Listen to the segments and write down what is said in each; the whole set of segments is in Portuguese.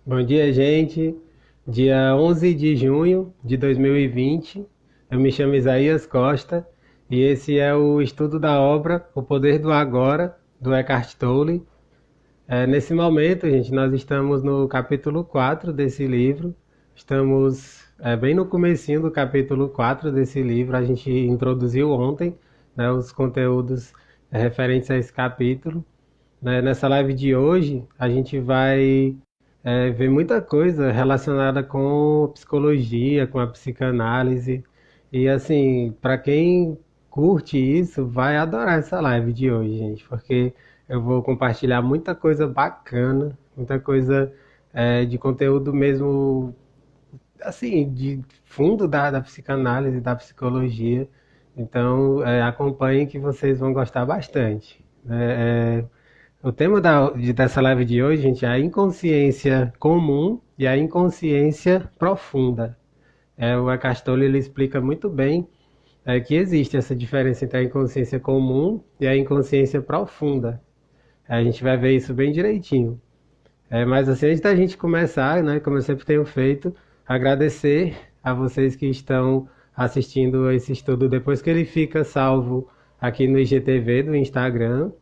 Bom dia, gente. Dia 11 de junho de 2020. Eu me chamo Isaías Costa e esse é o estudo da obra O Poder do Agora, do Eckhart Tolle. Nesse momento, gente, nós estamos no capítulo 4 desse livro. Estamos bem no comecinho do capítulo 4 desse livro. A gente introduziu ontem, né, os conteúdos referentes a esse capítulo. Nessa live de hoje, a gente vai ver muita coisa relacionada com psicologia, com a psicanálise. E assim, para quem curte isso, vai adorar essa live de hoje, gente, porque eu vou compartilhar muita coisa bacana, muita coisa de conteúdo mesmo, assim, de fundo da psicanálise, da psicologia. Então, acompanhem que vocês vão gostar bastante. O tema dessa live de hoje, gente, é a inconsciência comum e a inconsciência profunda. O Eckhart Tolle ele explica muito bem que existe essa diferença entre a inconsciência comum e a inconsciência profunda. A gente vai ver isso bem direitinho. Mas assim, antes da gente começar, né, como eu sempre tenho feito, agradecer a vocês que estão assistindo esse estudo depois que ele fica salvo aqui no IGTV do Instagram.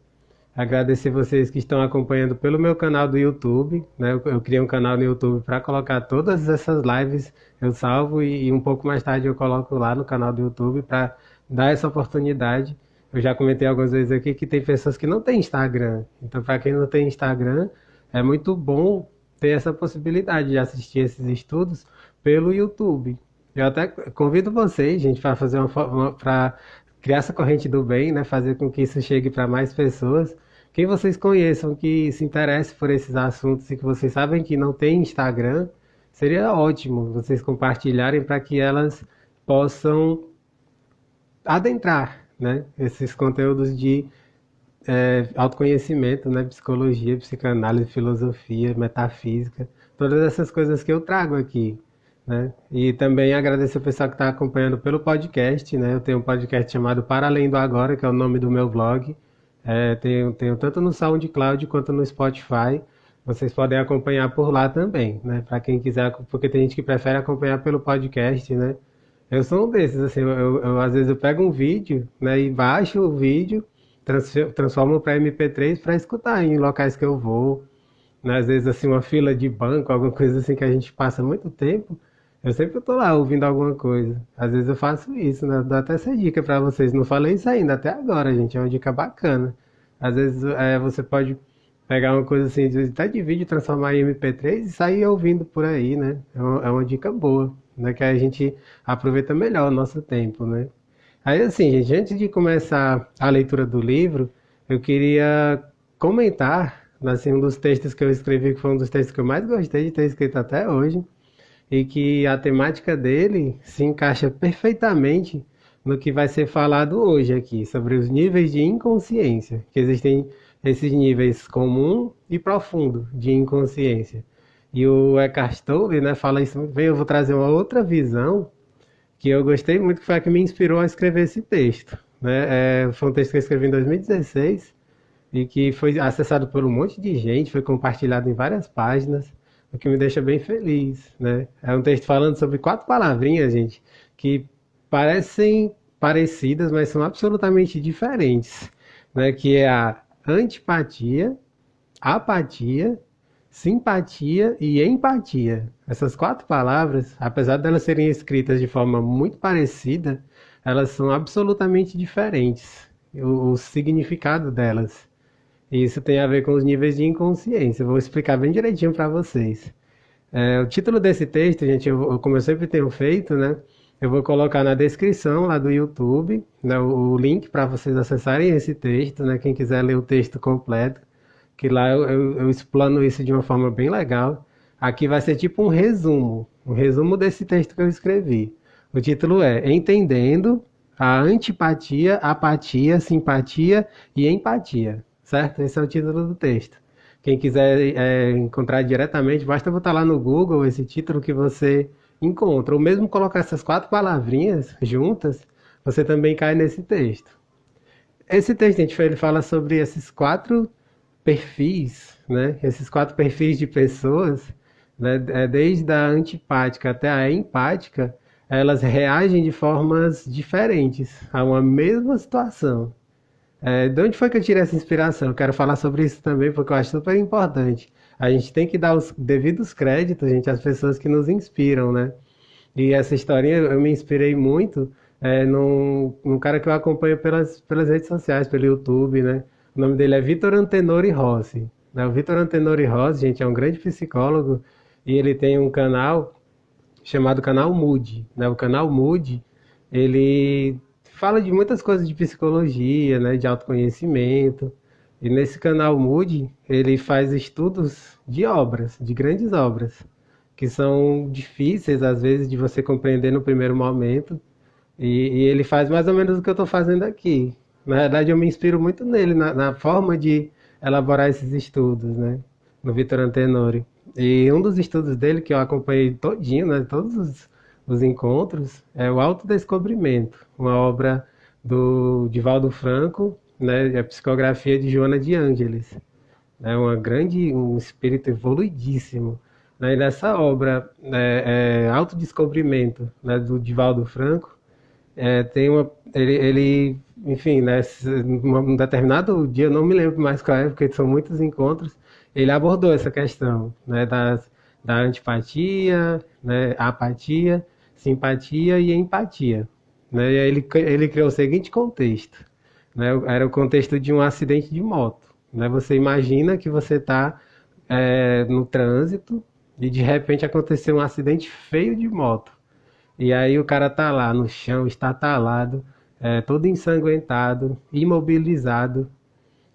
Agradecer vocês que estão acompanhando pelo meu canal do YouTube, né? Eu criei um canal no YouTube para colocar todas essas lives, eu salvo e um pouco mais tarde eu coloco lá no canal do YouTube para dar essa oportunidade. Eu já comentei algumas vezes aqui que tem pessoas que não têm Instagram. Então, para quem não tem Instagram, é muito bom ter essa possibilidade de assistir esses estudos pelo YouTube. Eu até convido vocês, gente, para fazer para criar essa corrente do bem, né? Fazer com que isso chegue para mais pessoas. Quem vocês conheçam que se interesse por esses assuntos e que vocês sabem que não tem Instagram, seria ótimo vocês compartilharem para que elas possam adentrar, né, esses conteúdos de autoconhecimento, né, psicologia, psicanálise, filosofia, metafísica, todas essas coisas que eu trago aqui. Né? E também agradecer o pessoal que está acompanhando pelo podcast, né? Eu tenho um podcast chamado Para Além do Agora, que é o nome do meu blog. Tenho tanto no SoundCloud quanto no Spotify. Vocês podem acompanhar por lá também, né? Para quem quiser, porque tem gente que prefere acompanhar pelo podcast, né? Eu sou um desses, assim, às vezes eu pego um vídeo, né, e baixo o vídeo, transformo para MP3 para escutar em locais que eu vou, né? Às vezes assim uma fila de banco, alguma coisa assim que a gente passa muito tempo, eu sempre tô lá ouvindo alguma coisa. Às vezes eu faço isso, né? Dou até essa dica para vocês. Não falei isso ainda até agora, gente. É uma dica bacana. Às vezes você pode pegar uma coisa assim, até de vídeo, transformar em MP3 e sair ouvindo por aí, né? É uma dica boa, né? Que a gente aproveita melhor o nosso tempo, né? Aí assim, gente, antes de começar a leitura do livro, eu queria comentar, assim, um dos textos que eu escrevi, que foi um dos textos que eu mais gostei de ter escrito até hoje, e que a temática dele se encaixa perfeitamente no que vai ser falado hoje aqui, sobre os níveis de inconsciência, que existem esses níveis comum e profundo de inconsciência. E o Eckhart Tolle, né, fala isso muito bem. Eu vou trazer uma outra visão que eu gostei muito, que foi a que me inspirou a escrever esse texto. Né? Foi um texto que eu escrevi em 2016 e que foi acessado por um monte de gente, foi compartilhado em várias páginas, o que me deixa bem feliz, né? É um texto falando sobre quatro palavrinhas, gente, que parecem parecidas, mas são absolutamente diferentes, né? Que é a antipatia, apatia, simpatia e empatia. Essas quatro palavras, apesar de elas serem escritas de forma muito parecida, elas são absolutamente diferentes. O significado delas. E isso tem a ver com os níveis de inconsciência. Eu vou explicar bem direitinho para vocês. O título desse texto, gente, como eu sempre tenho feito, né? Eu vou colocar na descrição lá do YouTube, né, o link para vocês acessarem esse texto, né? Quem quiser ler o texto completo, que lá eu explano isso de uma forma bem legal. Aqui vai ser tipo um resumo desse texto que eu escrevi. O título é Entendendo a Antipatia, Apatia, Simpatia e Empatia, certo? Esse é o título do texto. Quem quiser encontrar diretamente, basta botar lá no Google esse título que você encontra. Ou mesmo colocar essas quatro palavrinhas juntas, você também cai nesse texto. Esse texto, gente, ele fala sobre esses quatro perfis, né? Esses quatro perfis de pessoas né? Desde a antipática até a empática, elas reagem de formas diferentes a uma mesma situação. De onde foi que eu tirei essa inspiração? Eu quero falar sobre isso também, porque eu acho super importante. A gente tem que dar os devidos créditos, gente, às pessoas que nos inspiram, né? E essa historinha eu me inspirei muito num cara que eu acompanho pelas redes sociais, pelo YouTube, né? O nome dele é Vitor Antenori Rossi, né? O Vitor Antenori Rossi, gente, é um grande psicólogo e ele tem um canal chamado Canal Mood, né? O Canal Mood, ele fala de muitas coisas de psicologia, né? De autoconhecimento. E nesse Canal Mood, ele faz estudos de obras, de grandes obras, que são difíceis às vezes de você compreender no primeiro momento. E ele faz mais ou menos o que eu estou fazendo aqui. Na verdade, eu me inspiro muito nele, na forma de elaborar esses estudos, né? No Vitor Antenori. E um dos estudos dele, que eu acompanhei todinho, né? Todos os encontros, é o Autodescobrimento, uma obra do Divaldo Franco, né? É a psicografia de Joana de Ângeles. É um espírito evoluidíssimo. Né? E nessa obra, Autodescobrimento, né, do Divaldo Franco, tem enfim, né, um determinado dia, eu não me lembro mais qual é, porque são muitos encontros, ele abordou essa questão, né, da antipatia, né, apatia, simpatia e empatia. Né, e aí ele criou o seguinte contexto, né, era o contexto de um acidente de moto. Né, você imagina que você está no trânsito e de repente aconteceu um acidente feio de moto. E aí o cara tá lá no chão, estatalado, todo ensanguentado, imobilizado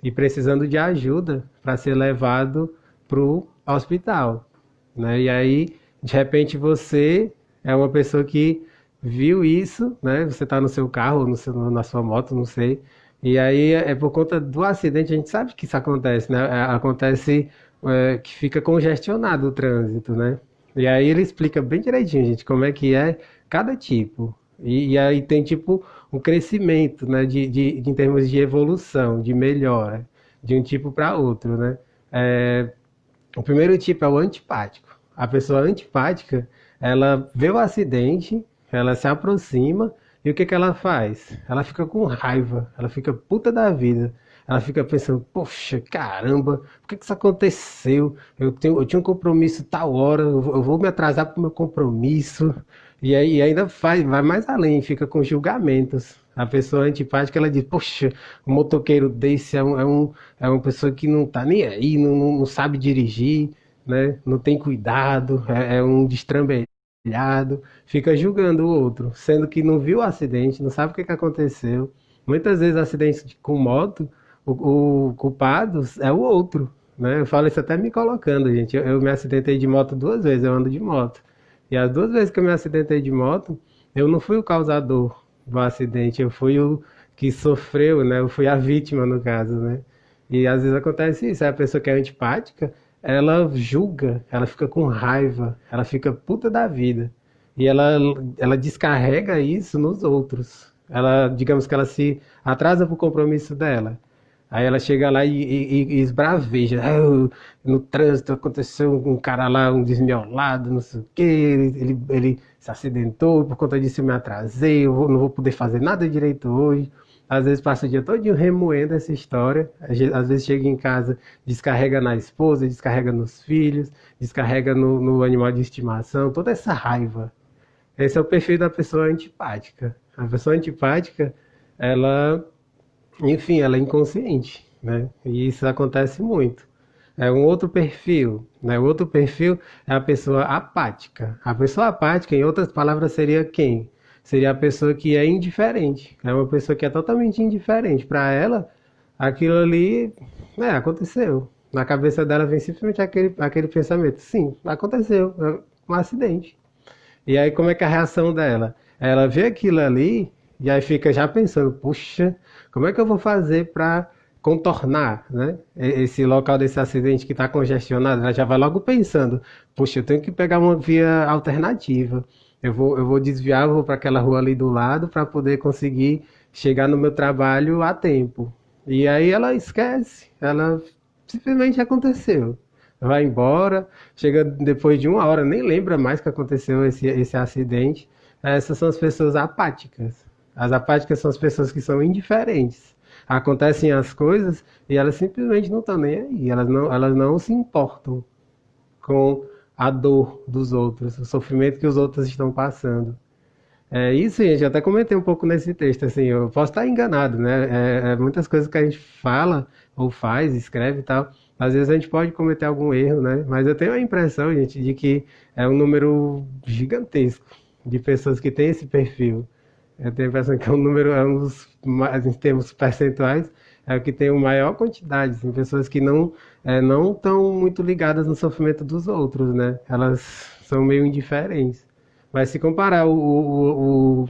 e precisando de ajuda para ser levado pro hospital, né? E aí, de repente, você é uma pessoa que viu isso, né? Você tá no seu carro, na sua moto, não sei. E aí é por conta do acidente, a gente sabe que isso acontece, né? Acontece que fica congestionado o trânsito, né? E aí ele explica bem direitinho, gente, como é que é cada tipo. E aí tem tipo um crescimento, né, em termos de evolução, de melhora, de um tipo para outro, né? É, o primeiro tipo é o antipático. A pessoa antipática, ela vê o acidente, ela se aproxima e o que que ela faz? Ela fica com raiva, ela fica puta da vida. Ela fica pensando, poxa, caramba, por que que isso aconteceu? Eu tinha um compromisso tal hora, eu vou me atrasar para o meu compromisso. E aí ainda vai mais além, fica com julgamentos. A pessoa antipática, ela diz, poxa, um motoqueiro desse é uma pessoa que não tá nem aí, não sabe dirigir, né? Não tem cuidado, é um destrambelhado, fica julgando o outro, sendo que não viu o acidente, não sabe o que que aconteceu. Muitas vezes acidentes com moto, o culpado é o outro, né? Eu falo isso até me colocando, gente. Eu me acidentei de moto duas vezes, eu ando de moto. E as duas vezes que eu me acidentei de moto, eu não fui o causador do acidente, eu fui o que sofreu, né? Eu fui a vítima, no caso, né? E às vezes acontece isso, a pessoa que é antipática, ela julga, ela fica com raiva, ela fica puta da vida. E ela descarrega isso nos outros. Ela, digamos que ela se atrasa pro compromisso dela. Aí ela chega lá e esbraveja. "Ah, no trânsito aconteceu um cara lá, um desmiolado, não sei o quê. Ele se acidentou, por conta disso eu me atrasei, não vou poder fazer nada direito hoje. Às vezes passa o dia todo remoendo essa história. Às vezes chega em casa, descarrega na esposa, descarrega nos filhos, descarrega no animal de estimação, toda essa raiva. Esse é o perfil da pessoa antipática. A pessoa antipática, ela enfim, ela é inconsciente, né? E isso acontece muito. É um outro perfil, né? O outro perfil é a pessoa apática. A pessoa apática, em outras palavras, seria quem? Seria a pessoa que é indiferente. É uma pessoa que é totalmente indiferente. Para ela, aquilo ali, aconteceu. Na cabeça dela vem simplesmente aquele pensamento. Sim, aconteceu. É um acidente. E aí, como é que é a reação dela? Ela vê aquilo ali e aí fica já pensando, puxa, como é que eu vou fazer para contornar, né? Esse local desse acidente que está congestionado? Ela já vai logo pensando, puxa, eu tenho que pegar uma via alternativa. Eu vou desviar, eu vou para aquela rua ali do lado para poder conseguir chegar no meu trabalho a tempo. E aí ela esquece, ela simplesmente aconteceu. vai embora, chega depois de uma hora, nem lembra mais que aconteceu esse acidente. Essas são as pessoas apáticas. As apáticas são as pessoas que são indiferentes. Acontecem as coisas e elas simplesmente não estão nem aí. Elas não se importam com a dor dos outros, o sofrimento que os outros estão passando. É isso, gente. Eu até comentei um pouco nesse texto, assim, eu posso estar enganado, né? Muitas coisas que a gente fala ou faz, escreve e tal, às vezes a gente pode cometer algum erro, né? Mas eu tenho a impressão, gente, de que é um número gigantesco de pessoas que têm esse perfil. Eu tenho a impressão que é um número, é um dos, em termos percentuais, é o que tem a maior quantidade, assim, pessoas que não estão muito ligadas no sofrimento dos outros, né? Elas são meio indiferentes. Mas se comparar o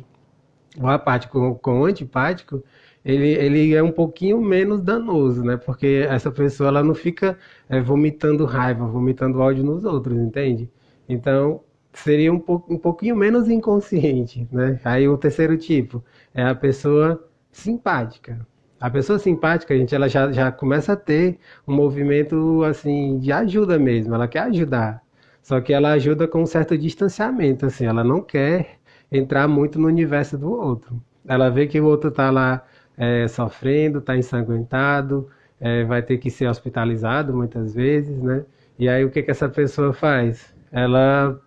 apático com o antipático, ele é um pouquinho menos danoso, né? Porque essa pessoa ela não fica vomitando raiva, vomitando ódio nos outros, entende? Então seria um pouquinho menos inconsciente, né? Aí o terceiro tipo é a pessoa simpática. A pessoa simpática, gente, ela já começa a ter um movimento assim de ajuda mesmo, ela quer ajudar. Só que ela ajuda com um certo distanciamento, assim, ela não quer entrar muito no universo do outro. Ela vê que o outro tá lá sofrendo, tá ensanguentado, vai ter que ser hospitalizado muitas vezes, né? E aí o que que essa pessoa faz? Ela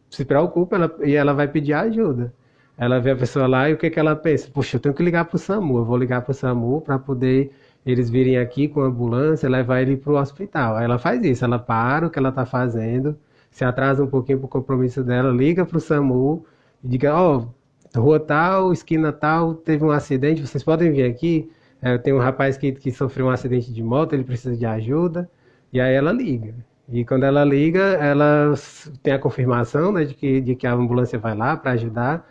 se preocupa e ela vai pedir ajuda. Ela vê a pessoa lá e o que que ela pensa? Puxa, eu tenho que ligar pro SAMU, eu vou ligar pro SAMU para poder eles virem aqui com a ambulância e levar ele pro hospital. Aí ela faz isso, ela para o que ela tá fazendo, se atrasa um pouquinho pro compromisso dela, liga pro SAMU e diga, ó, rua tal, esquina tal, teve um acidente, vocês podem vir aqui? Tem um rapaz que sofreu um acidente de moto, ele precisa de ajuda. E aí ela liga. E quando ela liga, ela tem a confirmação, né, de que a ambulância vai lá para ajudar.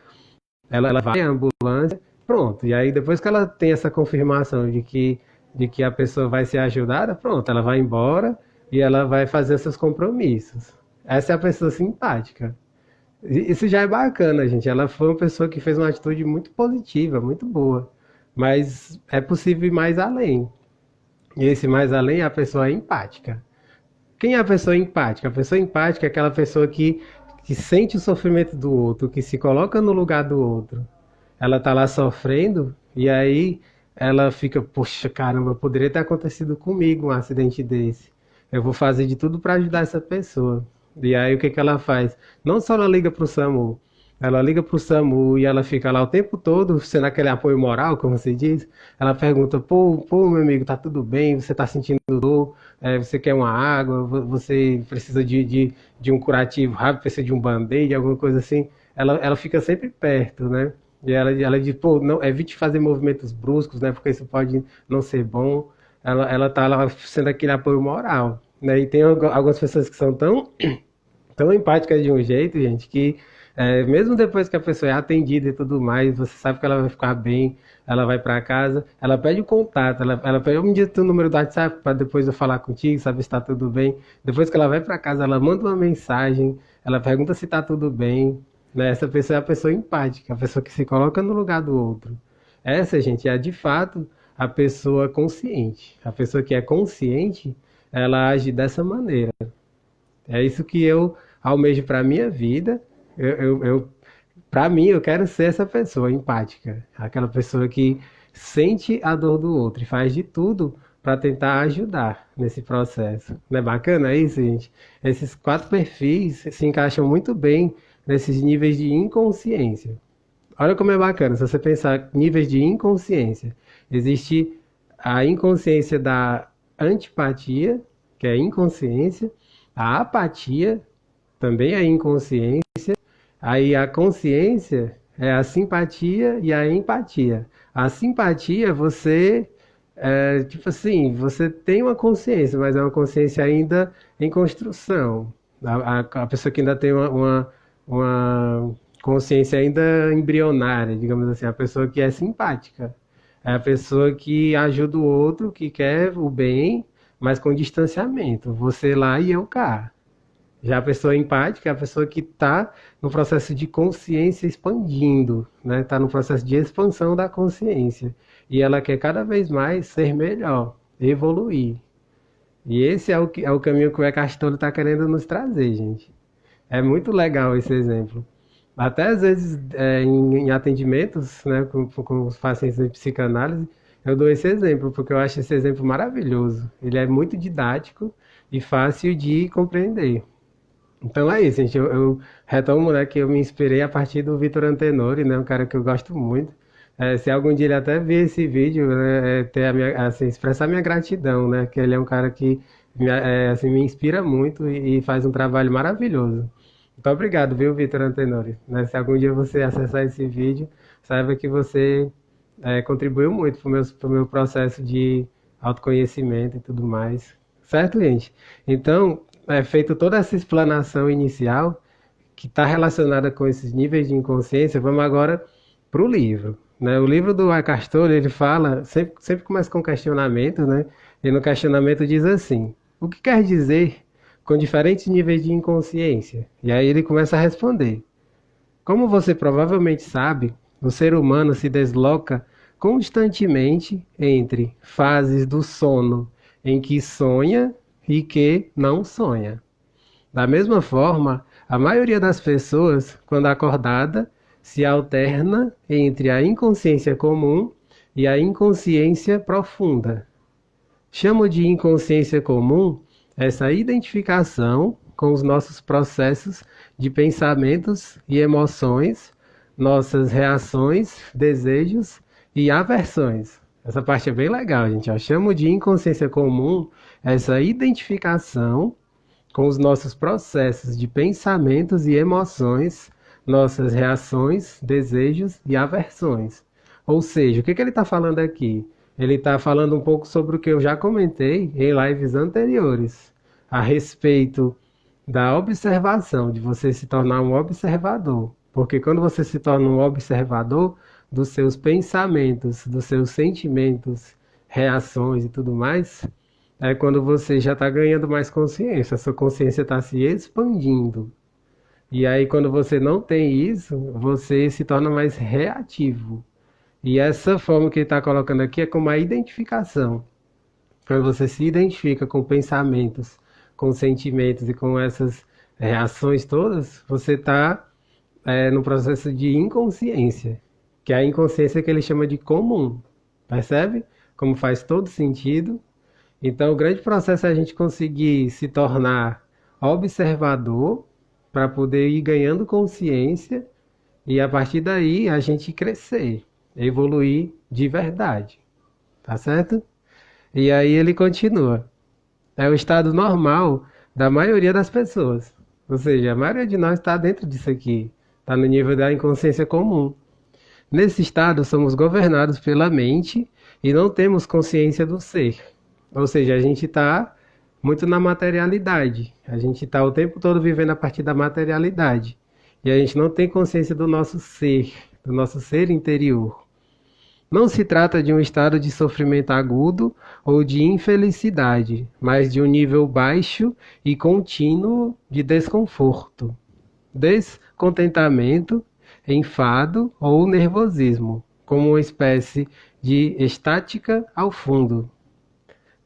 Ela vai à ambulância, pronto. E aí depois que ela tem essa confirmação de que a pessoa vai ser ajudada, pronto, ela vai embora e ela vai fazer seus compromissos. Essa é a pessoa simpática. Isso já é bacana, gente. Ela foi uma pessoa que fez uma atitude muito positiva, muito boa. Mas é possível ir mais além. E esse mais além é a pessoa empática. Quem é a pessoa empática? A pessoa empática é aquela pessoa que sente o sofrimento do outro, que se coloca no lugar do outro. Ela tá lá sofrendo e aí ela fica, poxa, caramba, poderia ter acontecido comigo um acidente desse. Eu vou fazer de tudo para ajudar essa pessoa. E aí o que que ela faz? Não só ela liga pro SAMU, ela liga pro SAMU e ela fica lá o tempo todo, sendo aquele apoio moral, como se diz. Ela pergunta, pô, meu amigo, tá tudo bem? Você tá sentindo dor? Você quer uma água? Você precisa de um curativo rápido? Precisa de um band-aid, alguma coisa assim? Ela fica sempre perto, né? E ela diz, pô, não, evite fazer movimentos bruscos, né? Porque isso pode não ser bom. Ela tá lá sendo aquele apoio moral, né? E tem algumas pessoas que são tão empáticas de um jeito, gente, que mesmo depois que a pessoa é atendida e tudo mais, você sabe que ela vai ficar bem, ela vai para casa, ela pede o contato, ela pede, me diz o número do WhatsApp para depois eu falar contigo, saber se está tudo bem. Depois que ela vai para casa, ela manda uma mensagem, ela pergunta se está tudo bem, né? Essa pessoa é a pessoa empática, a pessoa que se coloca no lugar do outro. Essa, gente, é de fato a pessoa consciente. A pessoa que é consciente, ela age dessa maneira. É isso que eu almejo para minha vida. Para mim, eu quero ser essa pessoa empática, aquela pessoa que sente a dor do outro e faz de tudo para tentar ajudar nesse processo. Não é bacana isso, gente? Esses quatro perfis se encaixam muito bem nesses níveis de inconsciência. Olha como é bacana, se você pensar níveis de inconsciência, existe a inconsciência da antipatia, que é a inconsciência, a apatia, também é inconsciência, aí a consciência é a simpatia e a empatia. A simpatia, tipo assim, você tem uma consciência, mas é uma consciência ainda em construção. A pessoa que ainda tem uma consciência ainda embrionária, digamos assim, a pessoa que é simpática. É a pessoa que ajuda o outro, que quer o bem, mas com distanciamento. Você lá e eu cá. Já a pessoa empática é a pessoa que está no processo de consciência expandindo, né? Está no processo de expansão da consciência. E ela quer cada vez mais ser melhor, evoluir. E esse é o caminho que o Eckhart Tolle está querendo nos trazer, gente. É muito legal esse exemplo. Até às vezes em atendimentos, né, com os pacientes de psicanálise, eu dou esse exemplo, porque eu acho esse exemplo maravilhoso. Ele é muito didático e fácil de compreender. Então é isso, gente. Eu retomo, né, que eu me inspirei a partir do Vitor Antenori, né, um cara que eu gosto muito. Se algum dia ele até ver esse vídeo, né, ter a minha, assim, expressar minha gratidão, né, que ele é um cara que assim, me inspira muito e faz um trabalho maravilhoso. Muito obrigado, viu, Vitor Antenori? Né, se algum dia você acessar esse vídeo, saiba que você contribuiu muito para o meu processo de autoconhecimento e tudo mais. Certo, gente? Então, feito toda essa explanação inicial, que está relacionada com esses níveis de inconsciência, vamos agora para o livro. Né? O livro do Eckhart Tolle, ele fala, sempre começa com questionamento, né? E no questionamento diz assim, o que quer dizer com diferentes níveis de inconsciência? E aí ele começa a responder. Como você provavelmente sabe, o ser humano se desloca constantemente entre fases do sono em que sonha e que não sonha. Da mesma forma, a maioria das pessoas, quando acordada, se alterna entre a inconsciência comum e a inconsciência profunda. Chamo de inconsciência comum essa identificação com os nossos processos de pensamentos e emoções, nossas reações, desejos e aversões. Essa parte é bem legal, gente. Eu chamo de inconsciência comum essa identificação com os nossos processos de pensamentos e emoções, nossas reações, desejos e aversões. Ou seja, o que ele está falando aqui? Ele está falando um pouco sobre o que eu já comentei em lives anteriores, a respeito da observação, de você se tornar um observador. Porque quando você se torna um observador dos seus pensamentos, dos seus sentimentos, reações e tudo mais, é quando você já está ganhando mais consciência, a sua consciência está se expandindo. E aí, quando você não tem isso, você se torna mais reativo. E essa forma que ele está colocando aqui é como a identificação. Quando você se identifica com pensamentos, com sentimentos e com essas reações todas, você está no processo de inconsciência, que é a inconsciência que ele chama de comum. Percebe? Como faz todo sentido. Então, o grande processo é a gente conseguir se tornar observador para poder ir ganhando consciência e a partir daí a gente crescer, evoluir de verdade. Tá certo? E aí ele continua. É o estado normal da maioria das pessoas. Ou seja, a maioria de nós está dentro disso aqui. Está no nível da inconsciência comum. Nesse estado, somos governados pela mente e não temos consciência do ser. Ou seja, a gente está muito na materialidade. A gente está o tempo todo vivendo a partir da materialidade. E a gente não tem consciência do nosso ser interior. Não se trata de um estado de sofrimento agudo ou de infelicidade, mas de um nível baixo e contínuo de desconforto, descontentamento, enfado ou nervosismo, como uma espécie de estática ao fundo.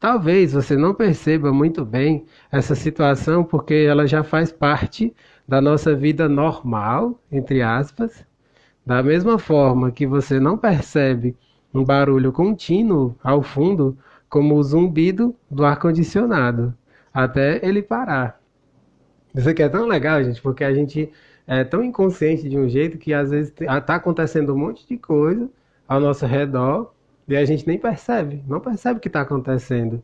Talvez você não perceba muito bem essa situação porque ela já faz parte da nossa vida normal, entre aspas, da mesma forma que você não percebe um barulho contínuo ao fundo, como o zumbido do ar-condicionado, até ele parar. Isso aqui é tão legal, gente, porque a gente é tão inconsciente de um jeito que às vezes está acontecendo um monte de coisa ao nosso redor e a gente nem percebe, não percebe o que está acontecendo.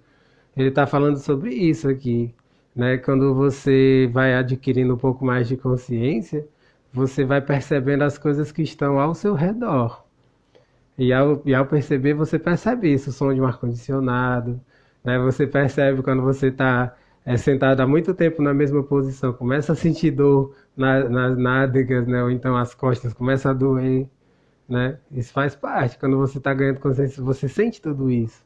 Ele está falando sobre isso aqui, né? Quando você vai adquirindo um pouco mais de consciência, você vai percebendo as coisas que estão ao seu redor. E ao perceber, você percebe isso, o som de um ar-condicionado, né? Você percebe quando você está sentado há muito tempo na mesma posição, começa a sentir dor nas nádegas, né? Ou então as costas começam a doer, né? Isso faz parte. Quando você está ganhando consciência, você sente tudo isso.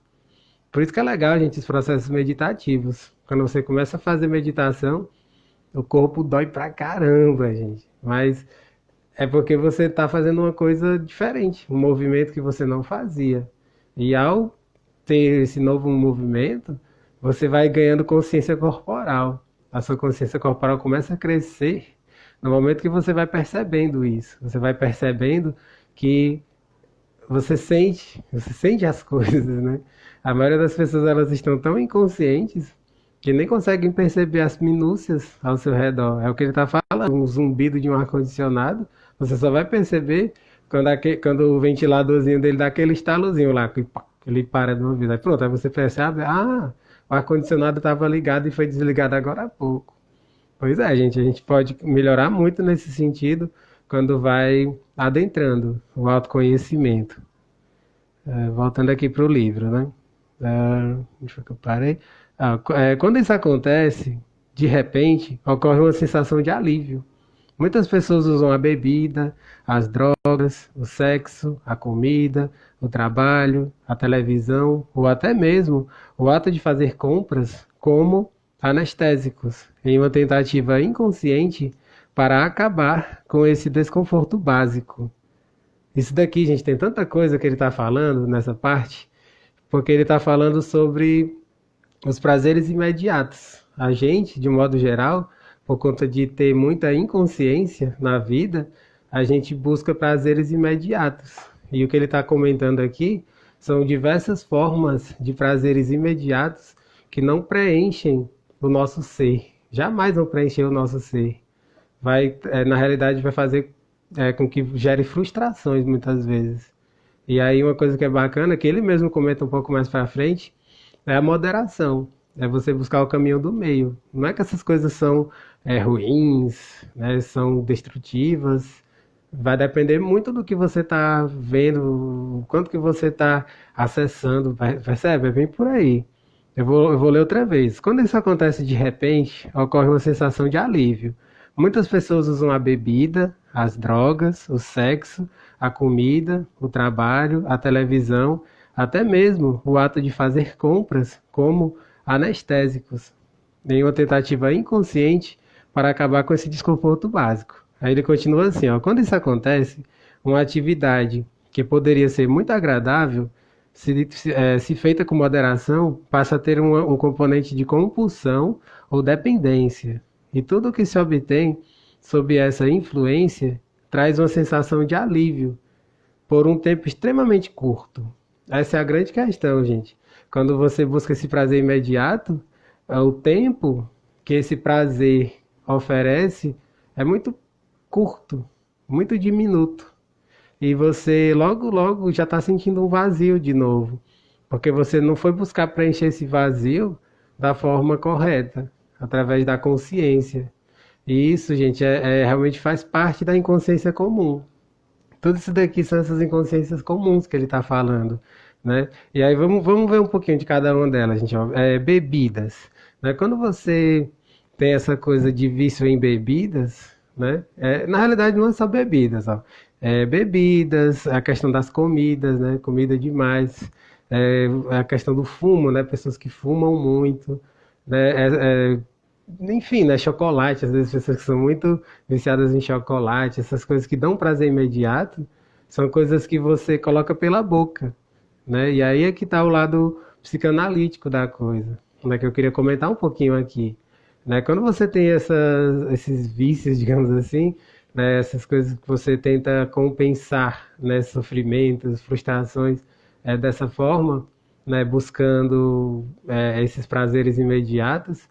Por isso que é legal, gente, os processos meditativos. Quando você começa a fazer meditação, o corpo dói pra caramba, gente. Mas é porque você está fazendo uma coisa diferente, um movimento que você não fazia. E ao ter esse novo movimento, você vai ganhando consciência corporal. A sua consciência corporal começa a crescer no momento que você vai percebendo isso. Você vai percebendo que você sente as coisas, né? A maioria das pessoas elas estão tão inconscientes que nem conseguem perceber as minúcias ao seu redor. É o que ele está falando, um zumbido de um ar-condicionado, você só vai perceber quando o ventiladorzinho dele dá aquele estalozinho lá, que pá, ele para de uma vez. Aí pronto, aí você percebe, o ar-condicionado estava ligado e foi desligado agora há pouco. Pois é, gente, a gente pode melhorar muito nesse sentido quando vai adentrando o autoconhecimento. Voltando aqui para o livro, né? Onde foi que eu parei? Quando isso acontece, de repente, ocorre uma sensação de alívio. Muitas pessoas usam a bebida, as drogas, o sexo, a comida, o trabalho, a televisão ou até mesmo o ato de fazer compras como anestésicos, em uma tentativa inconsciente para acabar com esse desconforto básico. Isso daqui, gente, tem tanta coisa que ele está falando nessa parte, porque ele está falando sobre os prazeres imediatos. A gente, de modo geral, por conta de ter muita inconsciência na vida, a gente busca prazeres imediatos. E o que ele está comentando aqui são diversas formas de prazeres imediatos que não preenchem o nosso ser. Jamais vão preencher o nosso ser. Na realidade, vai fazer com que gere frustrações muitas vezes. E aí uma coisa que é bacana, que ele mesmo comenta um pouco mais para frente, é a moderação. É você buscar o caminho do meio. Não é que essas coisas são ruins, né, são destrutivas. Vai depender muito do que você está vendo, o quanto que você está acessando. Percebe? É bem por aí. Eu vou ler outra vez. Quando isso acontece de repente, ocorre uma sensação de alívio. Muitas pessoas usam a bebida, as drogas, o sexo, a comida, o trabalho, a televisão, até mesmo o ato de fazer compras como anestésicos, em uma tentativa inconsciente para acabar com esse desconforto básico. Aí ele continua assim, ó, quando isso acontece, uma atividade que poderia ser muito agradável, se feita com moderação, passa a ter um componente de compulsão ou dependência. E tudo o que se obtém sob essa influência traz uma sensação de alívio por um tempo extremamente curto. Essa é a grande questão, gente. Quando você busca esse prazer imediato, o tempo que esse prazer oferece é muito curto, muito diminuto. E você logo, logo já está sentindo um vazio de novo. Porque você não foi buscar preencher esse vazio da forma correta, através da consciência. E isso, gente, realmente faz parte da inconsciência comum. Tudo isso daqui são essas inconsciências comuns que ele está falando, né? E aí vamos ver um pouquinho de cada uma delas, gente. Ó. Bebidas, né? Quando você tem essa coisa de vício em bebidas, né? Na realidade não é só bebidas, ó. Bebidas, a questão das comidas, né? Comida demais, a questão do fumo, né? Pessoas que fumam muito, né? Enfim, né? Chocolate, às vezes pessoas que são muito viciadas em chocolate, essas coisas que dão prazer imediato, são coisas que você coloca pela boca, né? E aí é que está o lado psicanalítico da coisa, né? Que eu queria comentar um pouquinho aqui, né? Quando você tem esses vícios, digamos assim, né? Essas coisas que você tenta compensar, né? Sofrimentos, frustrações, dessa forma, né? Buscando esses prazeres imediatos,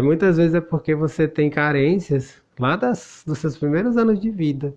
muitas vezes é porque você tem carências lá dos seus primeiros anos de vida,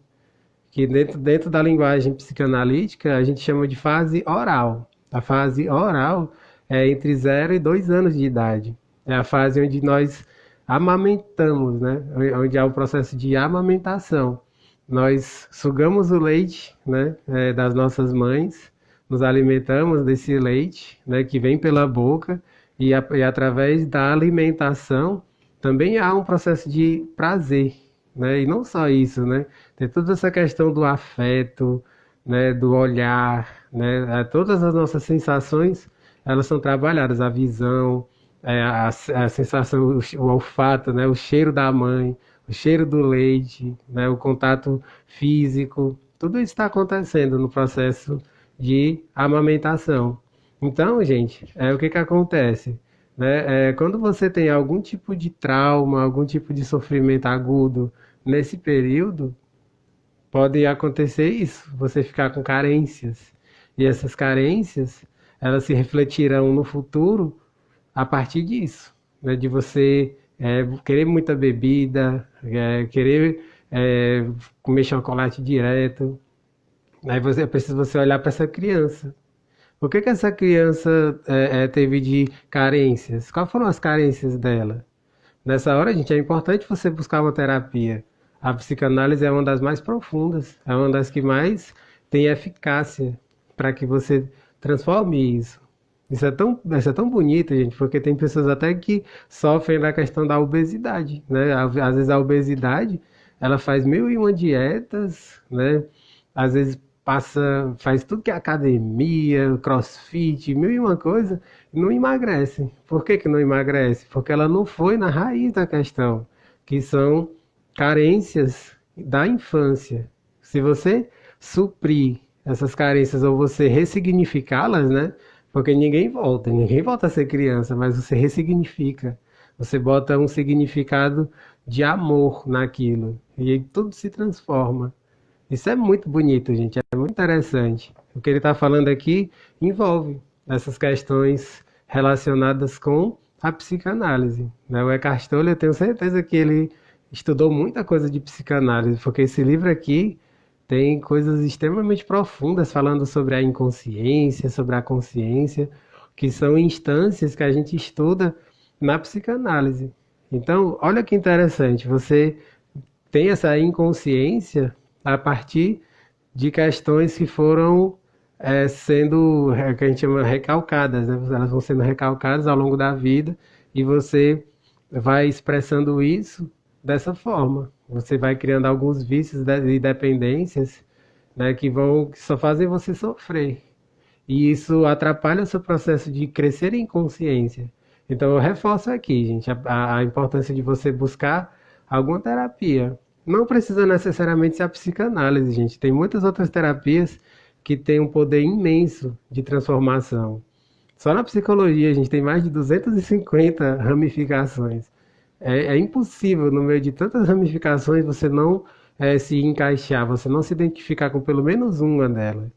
que dentro da linguagem psicanalítica a gente chama de fase oral. A fase oral é entre 0 e 2 anos de idade. É a fase onde nós amamentamos, né? Onde há o processo de amamentação. Nós sugamos o leite, né? Das nossas mães, nos alimentamos desse leite, né? Que vem pela boca e através da alimentação também há um processo de prazer, né? E não só isso, né? Tem toda essa questão do afeto, né? Do olhar, né? Todas as nossas sensações, elas são trabalhadas, a visão, a sensação, o olfato, né? O cheiro da mãe, o cheiro do leite, né? O contato físico, tudo isso está acontecendo no processo de amamentação. Então, gente, o que que acontece? né? Quando você tem algum tipo de trauma, algum tipo de sofrimento agudo nesse período, pode acontecer isso, você ficar com carências. E essas carências, elas se refletirão no futuro a partir disso, né? De você querer muita bebida, querer comer chocolate direto. Aí você precisa você olhar para essa criança. O que que essa criança teve de carências? Quais foram as carências dela? Nessa hora, gente, é importante você buscar uma terapia. A psicanálise é uma das mais profundas, é uma das que mais tem eficácia para que você transforme isso. Isso é tão bonito, gente, porque tem pessoas até que sofrem da questão da obesidade, né? Às vezes a obesidade, ela faz mil e uma dietas, né? Às vezes faz tudo que é academia, crossfit, mil e uma coisa, e não emagrece. Por que que não emagrece? Porque ela não foi na raiz da questão, que são carências da infância. Se você suprir essas carências ou você ressignificá-las, né? Porque ninguém volta a ser criança, mas você ressignifica. Você bota um significado de amor naquilo e aí tudo se transforma. Isso é muito bonito, gente, é muito interessante. O que ele está falando aqui envolve essas questões relacionadas com a psicanálise, né? O Eckhart Tolle, eu tenho certeza que ele estudou muita coisa de psicanálise, porque esse livro aqui tem coisas extremamente profundas falando sobre a inconsciência, sobre a consciência, que são instâncias que a gente estuda na psicanálise. Então, olha que interessante, você tem essa inconsciência a partir de questões que foram sendo, que a gente chama recalcadas, né? Elas vão sendo recalcadas ao longo da vida e você vai expressando isso dessa forma. Você vai criando alguns vícios e dependências, né, que só fazem você sofrer. E isso atrapalha o seu processo de crescer em consciência. Então eu reforço aqui, gente, a importância de você buscar alguma terapia. Não precisa necessariamente ser a psicanálise, gente. Tem muitas outras terapias que têm um poder imenso de transformação. Só na psicologia a gente tem mais de 250 ramificações. É impossível, no meio de tantas ramificações, você não se encaixar, você não se identificar com pelo menos uma delas.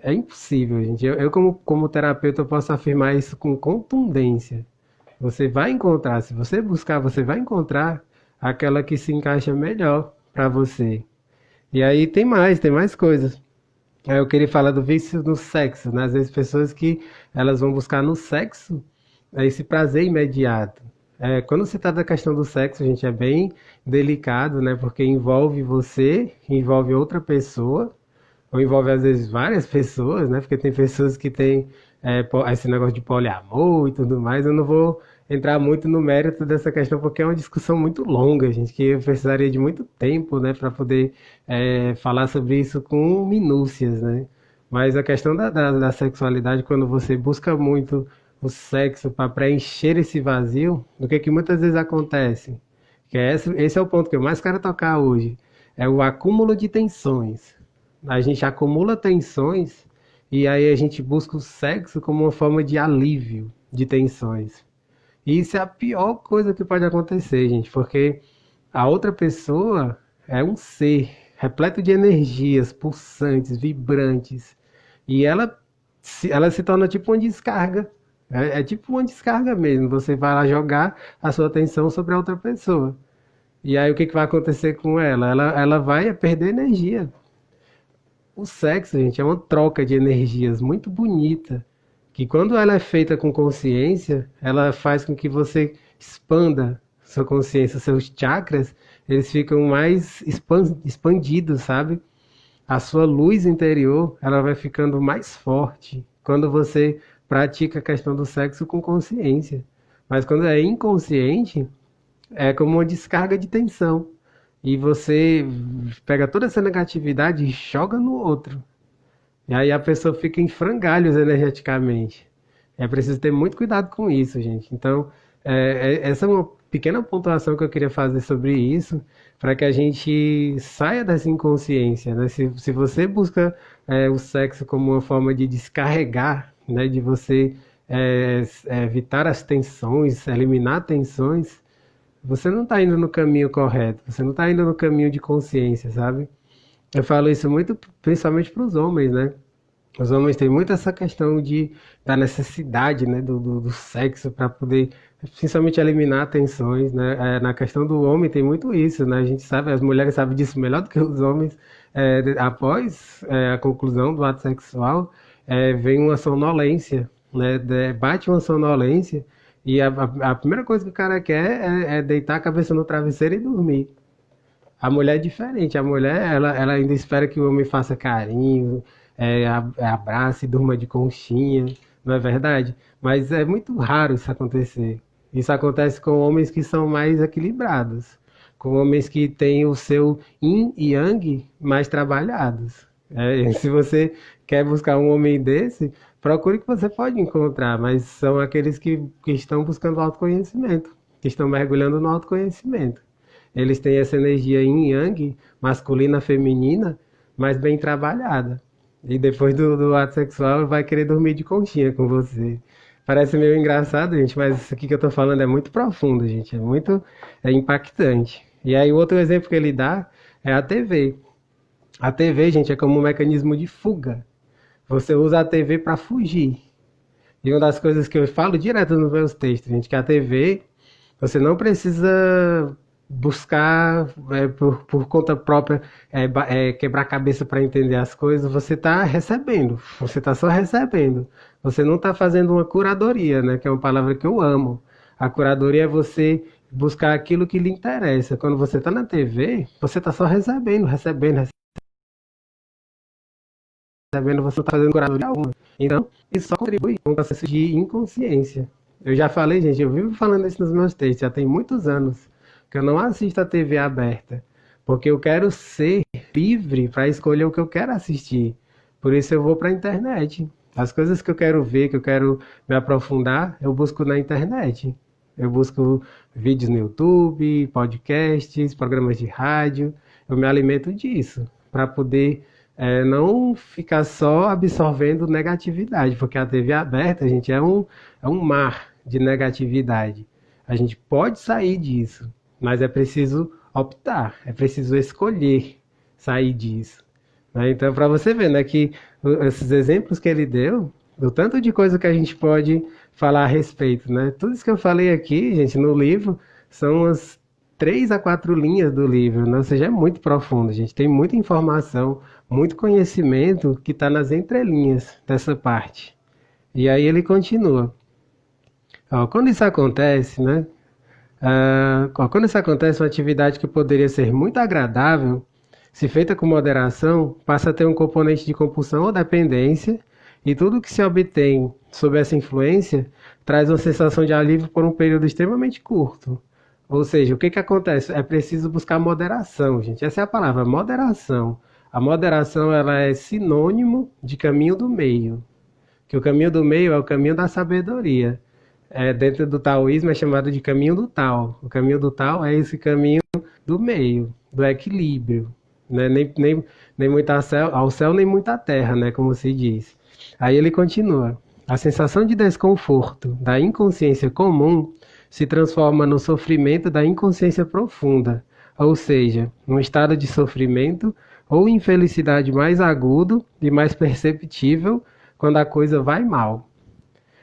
É impossível, gente. Eu como terapeuta, eu posso afirmar isso com contundência. Você vai encontrar, se você buscar, você vai encontrar aquela que se encaixa melhor para você. E aí tem mais coisas. Aí eu queria falar do vício no sexo, né? Às vezes pessoas que elas vão buscar no sexo esse prazer imediato. Quando se trata da questão do sexo, gente, é bem delicado, né? Porque envolve você, envolve outra pessoa, ou envolve às vezes várias pessoas, né? Porque tem pessoas que têm esse negócio de poliamor e tudo mais. Eu não vou entrar muito no mérito dessa questão porque é uma discussão muito longa, gente, que eu precisaria de muito tempo, né, para poder falar sobre isso com minúcias, né? Mas a questão da sexualidade, quando você busca muito o sexo para preencher esse vazio, o que muitas vezes acontece? Que esse é o ponto que eu mais quero tocar hoje. É o acúmulo de tensões. A gente acumula tensões e aí a gente busca o sexo como uma forma de alívio de tensões. E isso é a pior coisa que pode acontecer, gente, porque a outra pessoa é um ser repleto de energias pulsantes, vibrantes, e ela se torna tipo uma descarga. É tipo uma descarga mesmo. Você vai lá jogar a sua atenção sobre a outra pessoa. E aí o que vai acontecer com ela? Ela vai perder energia. O sexo, gente, é uma troca de energias muito bonita, que quando ela é feita com consciência, ela faz com que você expanda sua consciência, seus chakras, eles ficam mais expandidos, sabe? A sua luz interior, ela vai ficando mais forte quando você pratica a questão do sexo com consciência. Mas quando é inconsciente, é como uma descarga de tensão. E você pega toda essa negatividade e joga no outro. E aí a pessoa fica em frangalhos energeticamente. É preciso ter muito cuidado com isso, gente. Então, essa é uma pequena pontuação que eu queria fazer sobre isso, para que a gente saia dessa inconsciência, né? Se você busca o sexo como uma forma de descarregar, né? De você evitar as tensões, eliminar tensões, você não está indo no caminho correto, você não está indo no caminho de consciência, sabe? Eu falo isso muito principalmente para os homens, né? Os homens têm muito essa questão da necessidade, né, do sexo para poder, principalmente, eliminar tensões, né? Na questão do homem tem muito isso, né? A gente sabe, as mulheres sabem disso melhor do que os homens. Após a conclusão do ato sexual, vem uma sonolência, né? Bate uma sonolência e a primeira coisa que o cara quer é deitar a cabeça no travesseiro e dormir. A mulher é diferente. A mulher, ela ainda espera que o homem faça carinho, abrace, durma de conchinha, não é verdade? Mas é muito raro isso acontecer. Isso acontece com homens que são mais equilibrados, com homens que têm o seu yin e yang mais trabalhados. Se você quer buscar um homem desse, procure que você pode encontrar, mas são aqueles que estão buscando autoconhecimento, que estão mergulhando no autoconhecimento. Eles têm essa energia yin yang, masculina, feminina, mas bem trabalhada. E depois do ato sexual vai querer dormir de conchinha com você. Parece meio engraçado, gente, mas isso aqui que eu tô falando é muito profundo, gente. É impactante. E aí o outro exemplo que ele dá é a TV. A TV, gente, é como um mecanismo de fuga. Você usa a TV para fugir. E uma das coisas que eu falo direto nos meus textos, gente, que a TV, você não precisa buscar por conta própria, quebrar a cabeça para entender as coisas. Você está recebendo, você está só recebendo. Você não está fazendo uma curadoria, né? Que é uma palavra que eu amo. A curadoria é você buscar aquilo que lhe interessa. Quando você está na TV, você está só recebendo, recebendo, recebendo, você não está fazendo curadoria alguma. Então, isso só contribui com o processo de inconsciência. Eu já falei, gente, eu vivo falando isso nos meus textos, já tem muitos anos que eu não assisto a TV aberta, porque eu quero ser livre para escolher o que eu quero assistir. Por isso eu vou para a internet. As coisas que eu quero ver, que eu quero me aprofundar, eu busco na internet. Eu busco vídeos no YouTube, podcasts, programas de rádio. Eu me alimento disso, para poder não ficar só absorvendo negatividade, porque a TV aberta, gente, é um mar de negatividade. A gente pode sair disso, mas é preciso optar, é preciso escolher sair disso. Né? Então, para você ver, né, que esses exemplos que ele deu, do tanto de coisa que a gente pode falar a respeito, né? Tudo isso que eu falei aqui, gente, no livro, são as 3 a 4 linhas do livro, né? Ou seja, é muito profundo, gente. Tem muita informação, muito conhecimento que está nas entrelinhas dessa parte. E aí ele continua. Ó, quando isso acontece, né? Quando isso acontece, uma atividade que poderia ser muito agradável, se feita com moderação, passa a ter um componente de compulsão ou dependência, e tudo que se obtém sob essa influência traz uma sensação de alívio por um período extremamente curto. Ou seja, o que acontece? É preciso buscar moderação, gente. Essa é a palavra, moderação. A moderação ela é sinônimo de caminho do meio, que o caminho do meio é o caminho da sabedoria. Dentro do taoísmo é chamado de caminho do Tao. O caminho do Tao é esse caminho do meio, do equilíbrio. Né? Nem muito ao céu, nem muito à terra, né? Como se diz. Aí ele continua. A sensação de desconforto da inconsciência comum se transforma no sofrimento da inconsciência profunda, ou seja, num estado de sofrimento ou infelicidade mais agudo e mais perceptível quando a coisa vai mal.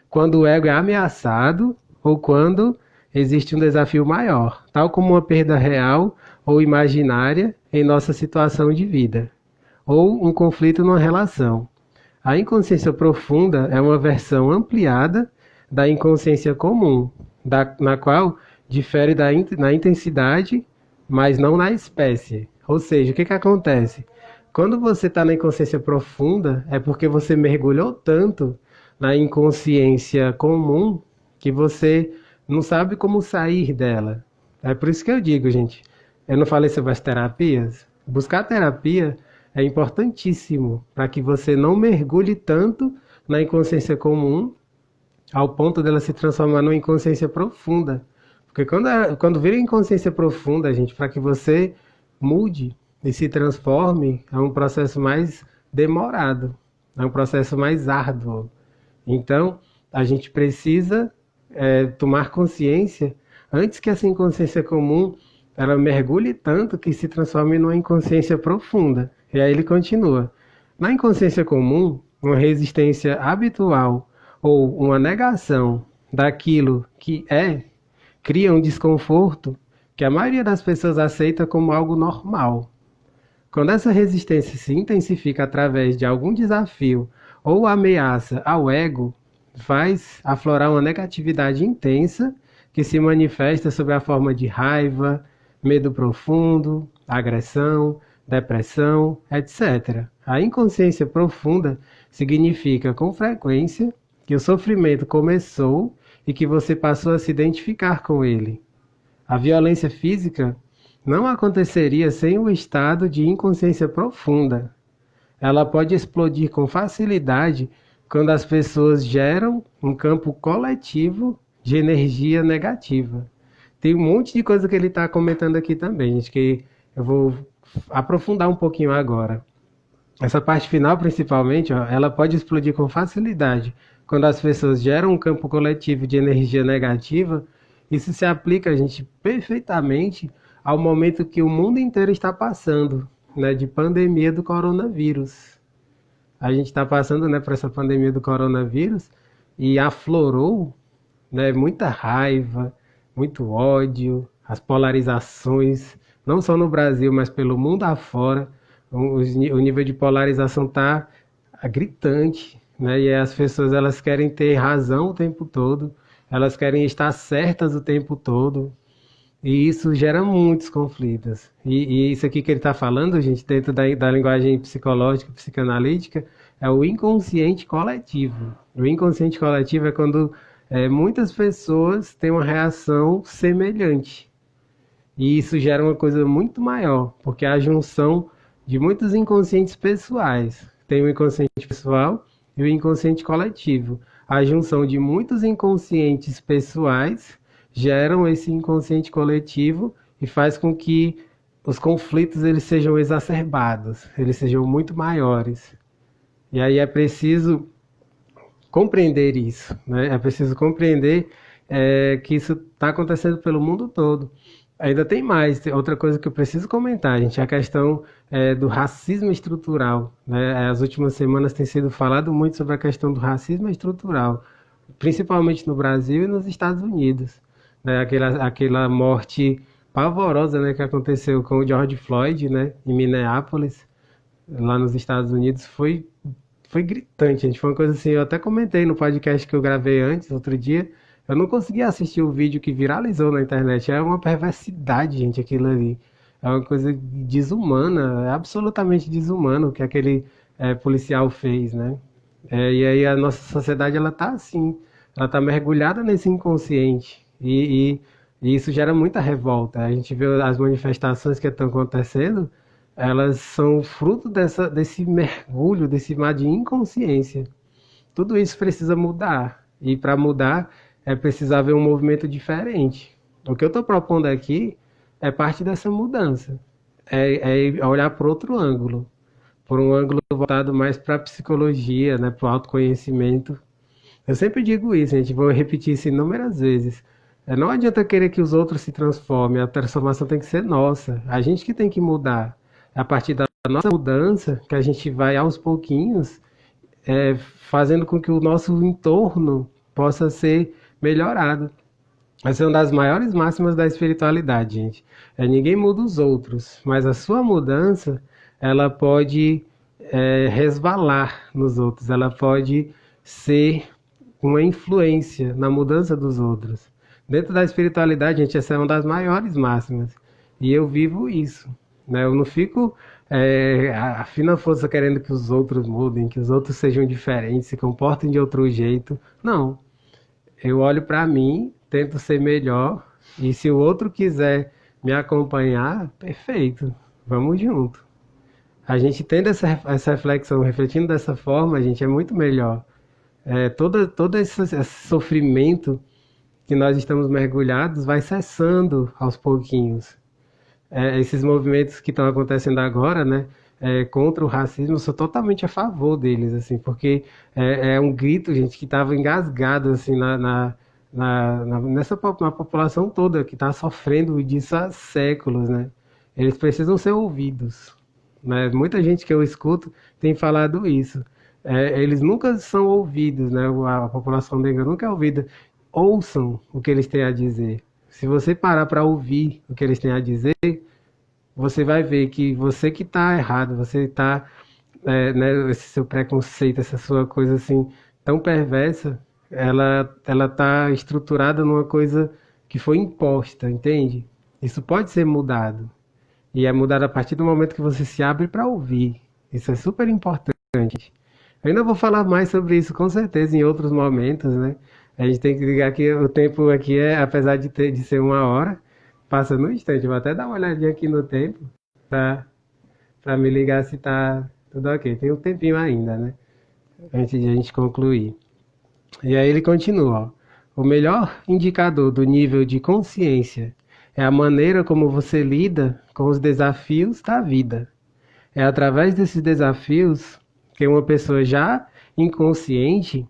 Quando o ego é ameaçado ou quando existe um desafio maior, tal como uma perda real ou imaginária em nossa situação de vida, ou um conflito numa relação. A inconsciência profunda é uma versão ampliada da inconsciência comum, na qual difere na intensidade, mas não na espécie. Ou seja, o que acontece? Quando você está na inconsciência profunda, é porque você mergulhou tanto na inconsciência comum que você não sabe como sair dela. É por isso que eu digo, gente, eu não falei sobre as terapias. Buscar terapia é importantíssimo para que você não mergulhe tanto na inconsciência comum ao ponto dela se transformar numa inconsciência profunda. Porque quando vira inconsciência profunda, gente, para que você mude e se transforme, é um processo mais demorado, é um processo mais árduo. Então, a gente precisa tomar consciência antes que essa inconsciência comum ela mergulhe tanto que se transforme numa inconsciência profunda. E aí ele continua. Na inconsciência comum, uma resistência habitual ou uma negação daquilo que cria um desconforto que a maioria das pessoas aceita como algo normal. Quando essa resistência se intensifica através de algum desafio ou ameaça ao ego, faz aflorar uma negatividade intensa que se manifesta sob a forma de raiva, medo profundo, agressão, depressão, etc. A inconsciência profunda significa, com frequência, que o sofrimento começou e que você passou a se identificar com ele. A violência física não aconteceria sem o estado de inconsciência profunda. Ela pode explodir com facilidade quando as pessoas geram um campo coletivo de energia negativa. Tem um monte de coisa que ele está comentando aqui também, gente, que eu vou aprofundar um pouquinho agora. Essa parte final, principalmente, ó, ela pode explodir com facilidade quando as pessoas geram um campo coletivo de energia negativa. Isso se aplica, gente, perfeitamente ao momento que o mundo inteiro está passando, né, de pandemia do coronavírus. A gente está passando, né, por essa pandemia do coronavírus e aflorou, né, muita raiva, muito ódio, as polarizações, não só no Brasil, mas pelo mundo afora. O nível de polarização está gritante, né? E as pessoas elas querem ter razão o tempo todo, elas querem estar certas o tempo todo, e isso gera muitos conflitos. E isso aqui que ele está falando, gente, dentro da linguagem psicológica, psicanalítica, é o inconsciente coletivo. O inconsciente coletivo é quando muitas pessoas têm uma reação semelhante. E isso gera uma coisa muito maior, porque é a junção de muitos inconscientes pessoais. Tem o inconsciente pessoal e o inconsciente coletivo. A junção de muitos inconscientes pessoais geram esse inconsciente coletivo e faz com que os conflitos eles sejam exacerbados, eles sejam muito maiores. E aí é preciso compreender isso, né? É preciso compreender que isso está acontecendo pelo mundo todo. Ainda tem mais, tem outra coisa que eu preciso comentar, gente, é a questão do racismo estrutural, né? As últimas semanas tem sido falado muito sobre a questão do racismo estrutural, principalmente no Brasil e nos Estados Unidos, né? Aquela morte pavorosa, né, que aconteceu com o George Floyd, né, em Minneapolis, lá nos Estados Unidos, foi gritante, gente. Foi uma coisa assim, eu até comentei no podcast que eu gravei antes, outro dia. Eu não consegui assistir o vídeo que viralizou na internet. É uma perversidade, gente, aquilo ali. É uma coisa desumana, é absolutamente desumano o que aquele policial fez, né? E aí a nossa sociedade, ela tá assim, ela tá mergulhada nesse inconsciente. E isso gera muita revolta. A gente vê as manifestações que estão acontecendo, elas são fruto desse mergulho, desse mar de inconsciência. Tudo isso precisa mudar. E para mudar, é preciso haver um movimento diferente. O que eu estou propondo aqui é parte dessa mudança. É olhar por outro ângulo. Por um ângulo voltado mais para a psicologia, né, para o autoconhecimento. Eu sempre digo isso, gente, vou repetir isso inúmeras vezes. Não adianta querer que os outros se transformem, a transformação tem que ser nossa. A gente que tem que mudar. É a partir da nossa mudança que a gente vai aos pouquinhos fazendo com que o nosso entorno possa ser melhorado. Essa é uma das maiores máximas da espiritualidade, gente. Ninguém muda os outros, mas a sua mudança, ela pode resvalar nos outros, ela pode ser uma influência na mudança dos outros. Dentro da espiritualidade, gente, essa é uma das maiores máximas. E eu vivo isso, né? Eu não fico a fina força querendo que os outros mudem, que os outros sejam diferentes, se comportem de outro jeito. Não. Eu olho para mim, tento ser melhor, e se o outro quiser me acompanhar, perfeito, vamos junto. A gente tendo essa reflexão, refletindo dessa forma, a gente é muito melhor. Todo esse sofrimento que nós estamos mergulhados vai cessando aos pouquinhos. Esses movimentos que estão acontecendo agora, né? contra o racismo, eu sou totalmente a favor deles, assim, porque é um grito, gente, que estava engasgado, assim, na população toda, que está sofrendo disso há séculos, né? Eles precisam ser ouvidos, né? Muita gente que eu escuto tem falado isso. Eles nunca são ouvidos, né? A população negra nunca é ouvida. Ouçam o que eles têm a dizer. Se você parar para ouvir o que eles têm a dizer, você vai ver que você que está errado, você está, né, esse seu preconceito, essa sua coisa assim tão perversa, ela está estruturada numa coisa que foi imposta, entende? Isso pode ser mudado. E é mudado a partir do momento que você se abre para ouvir. Isso é super importante. Eu ainda vou falar mais sobre isso com certeza em outros momentos, né? A gente tem que ligar que o tempo aqui apesar de ser 1 hora, passa no instante. Vou até dar uma olhadinha aqui no tempo para me ligar se tá tudo ok. Tem um tempinho ainda, né? Antes de a gente concluir. E aí ele continua, ó. O melhor indicador do nível de consciência é a maneira como você lida com os desafios da vida. É através desses desafios que uma pessoa já inconsciente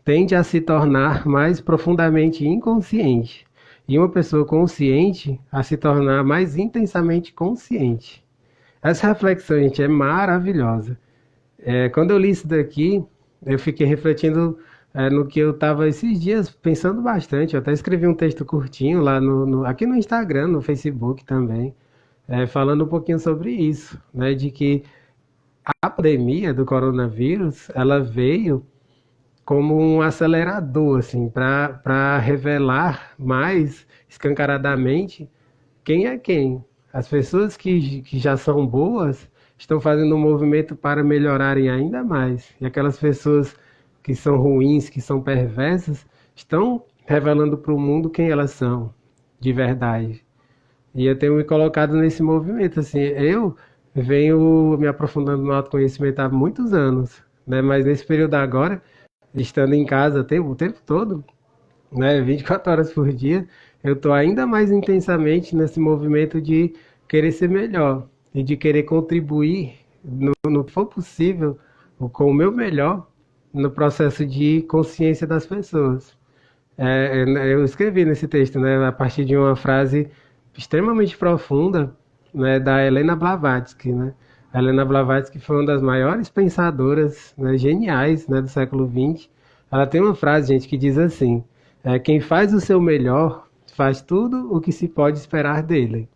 tende a se tornar mais profundamente inconsciente, e uma pessoa consciente a se tornar mais intensamente consciente. Essa reflexão, gente, é maravilhosa. Quando eu li isso daqui, eu fiquei refletindo no que eu estava esses dias pensando bastante. Eu até escrevi um texto curtinho lá aqui no Instagram, no Facebook também, falando um pouquinho sobre isso, né, de que a pandemia do coronavírus, ela veio como um acelerador, assim, para revelar mais escancaradamente quem é quem. As pessoas que já são boas estão fazendo um movimento para melhorarem ainda mais. E aquelas pessoas que são ruins, que são perversas, estão revelando para o mundo quem elas são, de verdade. E eu tenho me colocado nesse movimento, assim, eu venho me aprofundando no autoconhecimento há muitos anos, né? Mas nesse período agora, estando em casa o tempo todo, né, 24 horas por dia, eu estou ainda mais intensamente nesse movimento de querer ser melhor e de querer contribuir no que for possível, com o meu melhor, no processo de consciência das pessoas. Eu escrevi nesse texto, né, a partir de uma frase extremamente profunda, né, da Helena Blavatsky, né? A Helena Blavatsky foi uma das maiores pensadoras, né, geniais, né, do século XX. Ela tem uma frase, gente, que diz assim: quem faz o seu melhor faz tudo o que se pode esperar dele.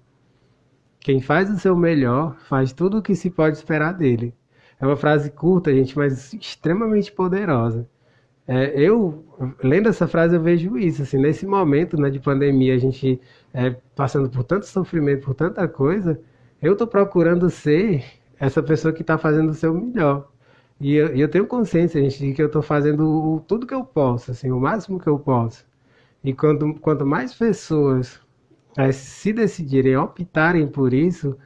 Quem faz o seu melhor faz tudo o que se pode esperar dele. É uma frase curta, gente, mas extremamente poderosa. Eu, lendo essa frase, eu vejo isso, assim, nesse momento, né, de pandemia, a gente passando por tanto sofrimento, por tanta coisa, eu estou procurando ser essa pessoa que está fazendo o seu melhor. E eu tenho consciência, gente, de que eu estou fazendo tudo que eu posso, assim, o máximo que eu posso. E quanto mais pessoas se decidirem, optarem por isso,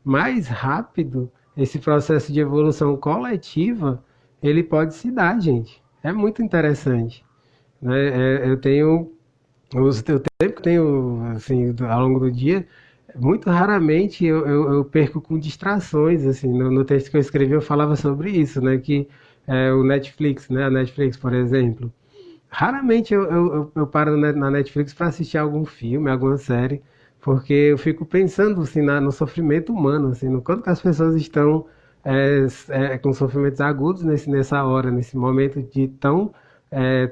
mais rápido esse processo de evolução coletiva ele pode se dar, gente. É muito interessante, né? Eu tenho o tempo que tenho assim ao longo do dia, muito raramente eu perco com distrações, assim. No texto que eu escrevi eu falava sobre isso, né? Que o Netflix, né? A Netflix, por exemplo. Raramente eu paro na Netflix para assistir algum filme, alguma série, porque eu fico pensando assim, no sofrimento humano, assim, no quanto que as pessoas estão com sofrimentos agudos nessa hora, nesse momento de tão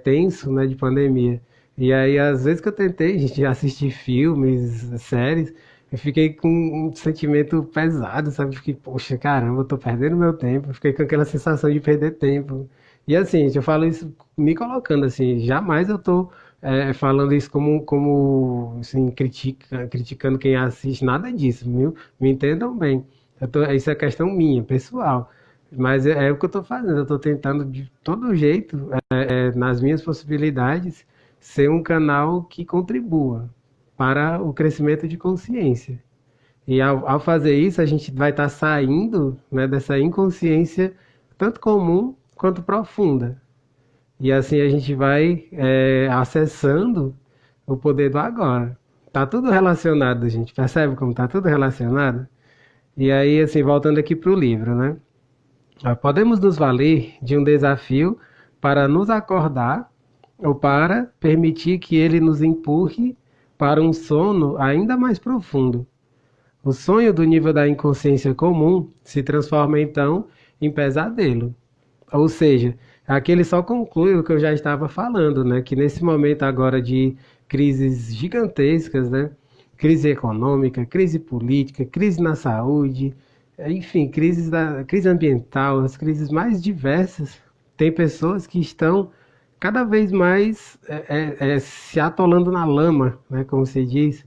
tenso, né, de pandemia. E aí, às vezes que eu tentei, gente, assistir filmes, séries, eu fiquei com um sentimento pesado, sabe? Fiquei, poxa, caramba, eu tô perdendo meu tempo. Fiquei com aquela sensação de perder tempo. E assim, eu falo isso me colocando assim, jamais eu tô falando isso como assim, criticando quem assiste, nada disso, viu? Me entendam bem. Isso é questão minha, pessoal. Mas é o que eu estou fazendo, eu estou tentando de todo jeito, nas minhas possibilidades, ser um canal que contribua para o crescimento de consciência. E ao fazer isso, a gente vai estar saindo, né, dessa inconsciência, tanto comum quanto profunda. E assim a gente vai acessando o poder do agora. Tá tudo relacionado, gente. Percebe como tá tudo relacionado? E aí, assim, voltando aqui para o livro, né? Podemos nos valer de um desafio para nos acordar ou para permitir que ele nos empurre para um sono ainda mais profundo. O sonho do nível da inconsciência comum se transforma então em pesadelo. Ou seja, aqui ele só conclui o que eu já estava falando, né? Que nesse momento agora de crises gigantescas, né? Crise econômica, crise política, crise na saúde, enfim, crise ambiental, as crises mais diversas, tem pessoas que estão cada vez mais se atolando na lama, né? Como se diz.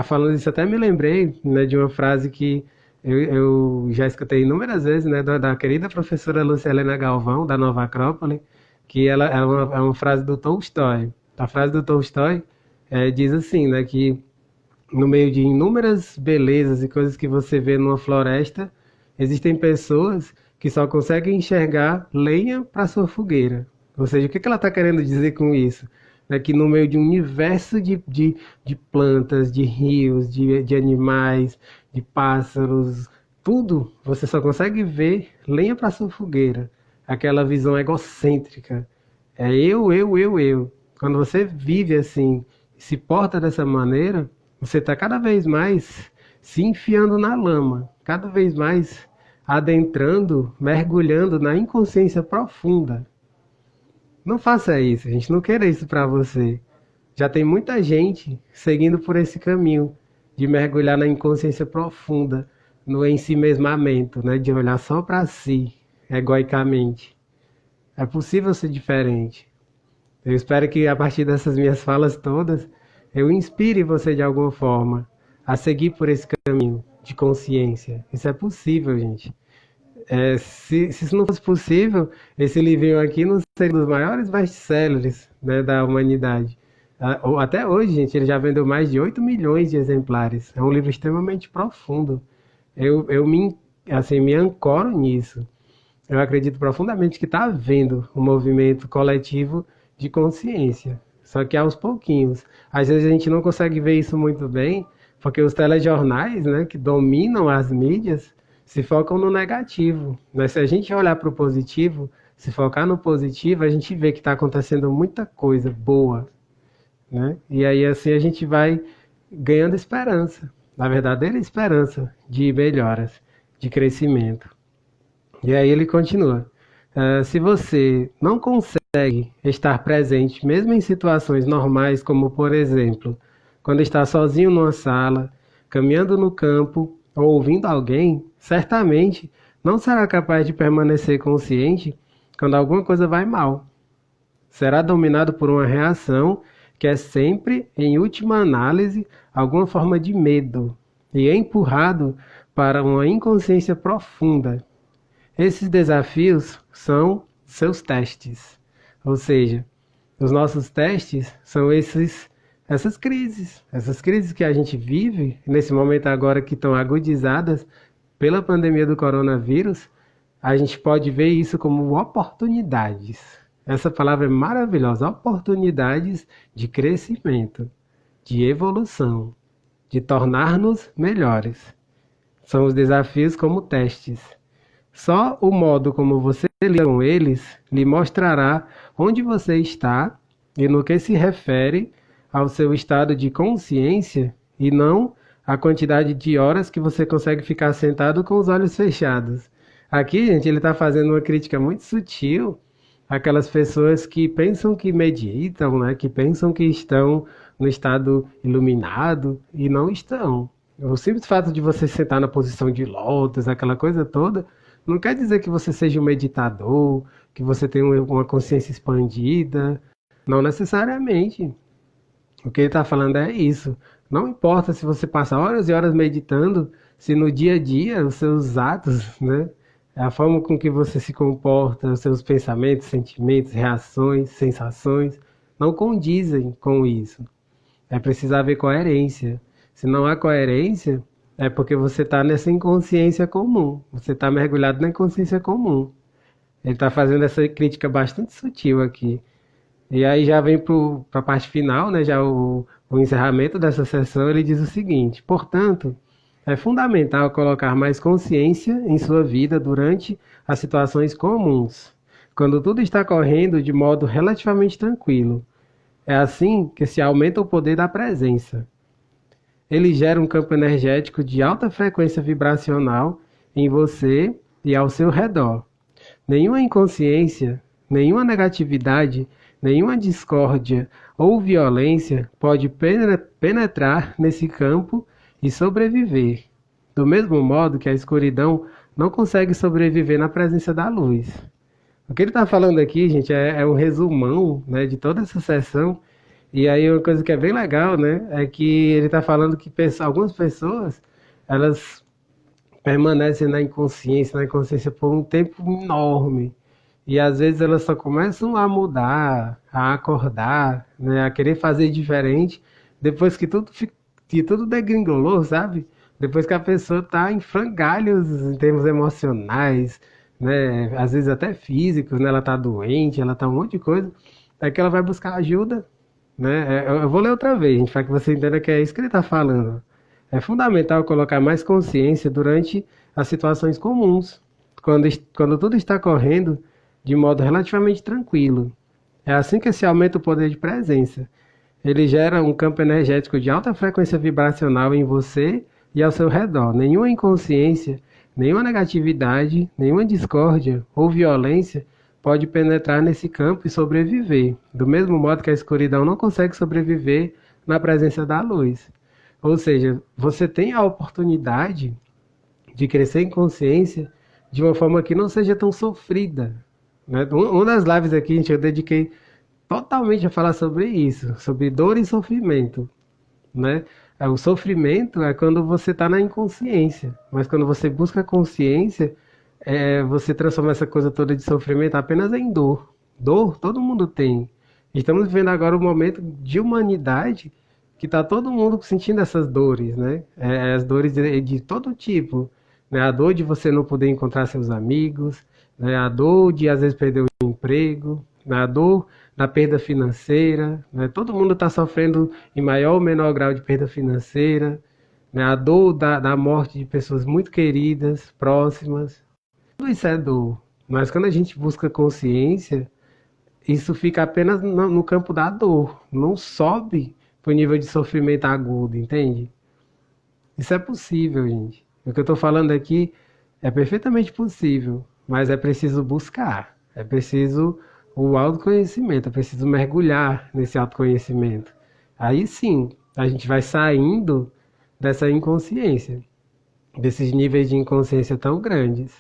Falando isso, até me lembrei, né, de uma frase que eu já escutei inúmeras vezes, né, da querida professora Lucilena Galvão, da Nova Acrópole, que ela é uma frase do Tolstói. A frase do Tolstói diz assim, né, que no meio de inúmeras belezas e coisas que você vê numa floresta, existem pessoas que só conseguem enxergar lenha para sua fogueira. Ou seja, o que ela está querendo dizer com isso? É que no meio de um universo de plantas, de rios, de animais, de pássaros, tudo, você só consegue ver lenha para sua fogueira. Aquela visão egocêntrica. É eu. Quando você vive assim, se porta dessa maneira, você está cada vez mais se enfiando na lama, cada vez mais adentrando, mergulhando na inconsciência profunda. Não faça isso, a gente não quer isso para você. Já tem muita gente seguindo por esse caminho de mergulhar na inconsciência profunda, no ensimesmamento, né, de olhar só para si, egoicamente. É possível ser diferente. Eu espero que a partir dessas minhas falas todas, eu inspire você de alguma forma a seguir por esse caminho de consciência. Isso é possível, gente. Se isso não fosse possível, esse livrinho aqui não seria um dos maiores best-sellers, né, da humanidade. Até hoje, gente, ele já vendeu mais de 8 milhões de exemplares. É um livro extremamente profundo. Eu me ancoro nisso. Eu acredito profundamente que está havendo um movimento coletivo de consciência. Só que aos pouquinhos. Às vezes a gente não consegue ver isso muito bem, porque os telejornais, né, que dominam as mídias, se focam no negativo. Mas se a gente olhar para o positivo, se focar no positivo, a gente vê que está acontecendo muita coisa boa, né? E aí assim a gente vai ganhando esperança, na verdadeira esperança de melhoras, de crescimento. E aí ele continua. Se você não consegue estar presente, mesmo em situações normais, como por exemplo, quando está sozinho numa sala, caminhando no campo ou ouvindo alguém, certamente não será capaz de permanecer consciente quando alguma coisa vai mal. Será dominado por uma reação que é sempre, em última análise, alguma forma de medo e é empurrado para uma inconsciência profunda. Esses desafios são seus testes, ou seja, os nossos testes são essas crises que a gente vive nesse momento agora que estão agudizadas pela pandemia do coronavírus. A gente pode ver isso como oportunidades. Essa palavra é maravilhosa, oportunidades de crescimento, de evolução, de tornar-nos melhores. São os desafios como testes. Só o modo como você lida com eles lhe mostrará onde você está e no que se refere ao seu estado de consciência e não a quantidade de horas que você consegue ficar sentado com os olhos fechados. Aqui, gente, ele está fazendo uma crítica muito sutil àquelas pessoas que pensam que meditam, né, que pensam que estão no estado iluminado e não estão. O simples fato de você sentar na posição de lótus, aquela coisa toda, não quer dizer que você seja um meditador, que você tenha uma consciência expandida. Não necessariamente. O que ele está falando é isso. Não importa se você passa horas e horas meditando, se no dia a dia os seus atos, né, a forma com que você se comporta, os seus pensamentos, sentimentos, reações, sensações, não condizem com isso. É preciso haver coerência. Se não há coerência, é porque você está nessa inconsciência comum. Você está mergulhado na inconsciência comum. Ele está fazendo essa crítica bastante sutil aqui. E aí já vem para a parte final, né, já o encerramento dessa sessão, ele diz o seguinte: portanto, É fundamental colocar mais consciência em sua vida durante as situações comuns, quando tudo está correndo de modo relativamente tranquilo. É assim que se aumenta o poder da presença. Ele gera um campo energético de alta frequência vibracional em você e ao seu redor. Nenhuma inconsciência, nenhuma negatividade, nenhuma discórdia ou violência pode penetrar nesse campo e sobreviver. Do mesmo modo que a escuridão não consegue sobreviver na presença da luz. O que ele está falando aqui, gente, é um resumão, né, de toda essa sessão. E aí uma coisa que é bem legal, né, é que ele está falando que algumas pessoas, elas permanecem na inconsciência por um tempo enorme. E às vezes elas só começam a mudar, a acordar, né, a querer fazer diferente, depois que tudo degringolou, sabe? Depois que a pessoa está em frangalhos em termos emocionais, né, às vezes até físicos, né, ela está doente, ela está um monte de coisa, é que ela vai buscar ajuda, né? Eu vou ler outra vez, gente, para que você entenda que é isso que ele está falando. É fundamental colocar mais consciência durante as situações comuns, quando tudo está correndo de modo relativamente tranquilo. É assim que se aumenta o poder de presença. Ele gera um campo energético de alta frequência vibracional em você e ao seu redor. Nenhuma inconsciência, nenhuma negatividade, nenhuma discórdia ou violência pode penetrar nesse campo e sobreviver, do mesmo modo que a escuridão não consegue sobreviver na presença da luz. Ou seja, você tem a oportunidade de crescer em consciência de uma forma que não seja tão sofrida. Né? Uma das lives aqui, gente, eu dediquei totalmente a falar sobre isso, sobre dor e sofrimento. Né? O sofrimento é quando você está na inconsciência, mas quando você busca consciência, você transforma essa coisa toda de sofrimento apenas em dor. Dor todo mundo tem. Estamos vivendo agora um momento de humanidade que está todo mundo sentindo essas dores, né? As dores de todo tipo, né? A dor de você não poder encontrar seus amigos, né? A dor de às vezes perder o emprego, né? A dor da perda financeira, né? Todo mundo está sofrendo em maior ou menor grau de perda financeira, né? A dor da morte de pessoas muito queridas, próximas. Tudo isso é dor, mas quando a gente busca consciência, isso fica apenas no campo da dor, não sobe para o nível de sofrimento agudo, entende? Isso é possível, gente. O que eu estou falando aqui é perfeitamente possível, mas é preciso buscar, é preciso o autoconhecimento, é preciso mergulhar nesse autoconhecimento. Aí sim, a gente vai saindo dessa inconsciência, desses níveis de inconsciência tão grandes.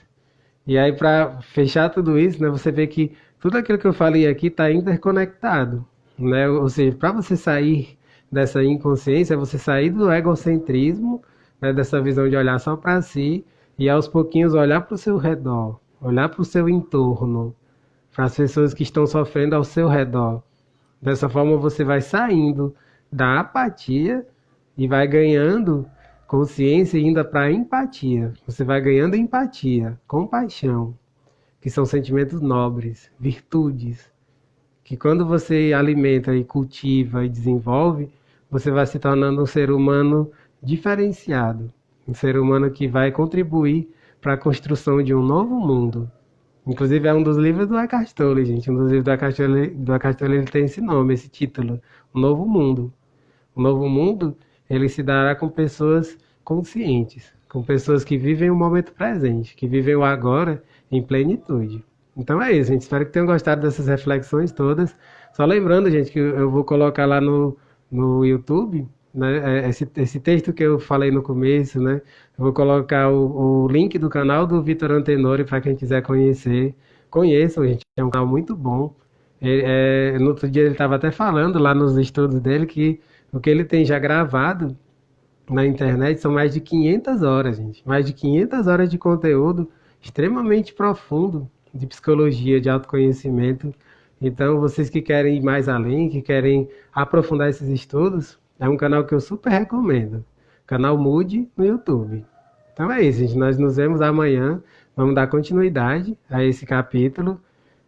E aí, para fechar tudo isso, né, você vê que tudo aquilo que eu falei aqui está interconectado, né? Ou seja, para você sair dessa inconsciência, você sair do egocentrismo, né, dessa visão de olhar só para si e aos pouquinhos olhar para o seu redor, olhar para o seu entorno, para as pessoas que estão sofrendo ao seu redor. Dessa forma, você vai saindo da apatia e vai ganhando consciência e indo para a empatia. Você vai ganhando empatia, compaixão, que são sentimentos nobres, virtudes, que quando você alimenta e cultiva e desenvolve, você vai se tornando um ser humano diferenciado, um ser humano que vai contribuir para a construção de um novo mundo. Inclusive é um dos livros do Eckhart Tolle, gente. Um dos livros do Eckhart Tolle ele tem esse nome, esse título, O Novo Mundo. O novo mundo, ele se dará com pessoas conscientes, com pessoas que vivem o momento presente, que vivem o agora em plenitude. Então é isso, gente. Espero que tenham gostado dessas reflexões todas. Só lembrando, gente, que eu vou colocar lá no YouTube, né, esse texto que eu falei no começo, né? Eu vou colocar o link do canal do Vitor Antenori para quem quiser conhecer. Conheçam, gente. É um canal muito bom. No outro dia ele estava até falando lá nos estudos dele que o que ele tem já gravado na internet são mais de 500 horas, gente. Mais de 500 horas de conteúdo extremamente profundo de psicologia, de autoconhecimento. Então, vocês que querem ir mais além, que querem aprofundar esses estudos, é um canal que eu super recomendo. Canal Mude no YouTube. Então é isso, gente. Nós nos vemos amanhã. Vamos dar continuidade a esse capítulo,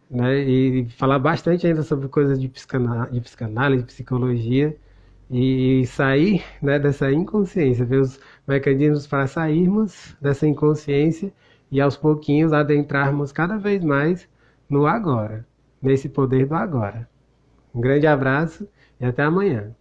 né? E falar bastante ainda sobre coisas de psicanálise, de psicologia. e sair, né, dessa inconsciência, ver os mecanismos para sairmos dessa inconsciência e aos pouquinhos adentrarmos cada vez mais no agora, nesse poder do agora. Um grande abraço e até amanhã.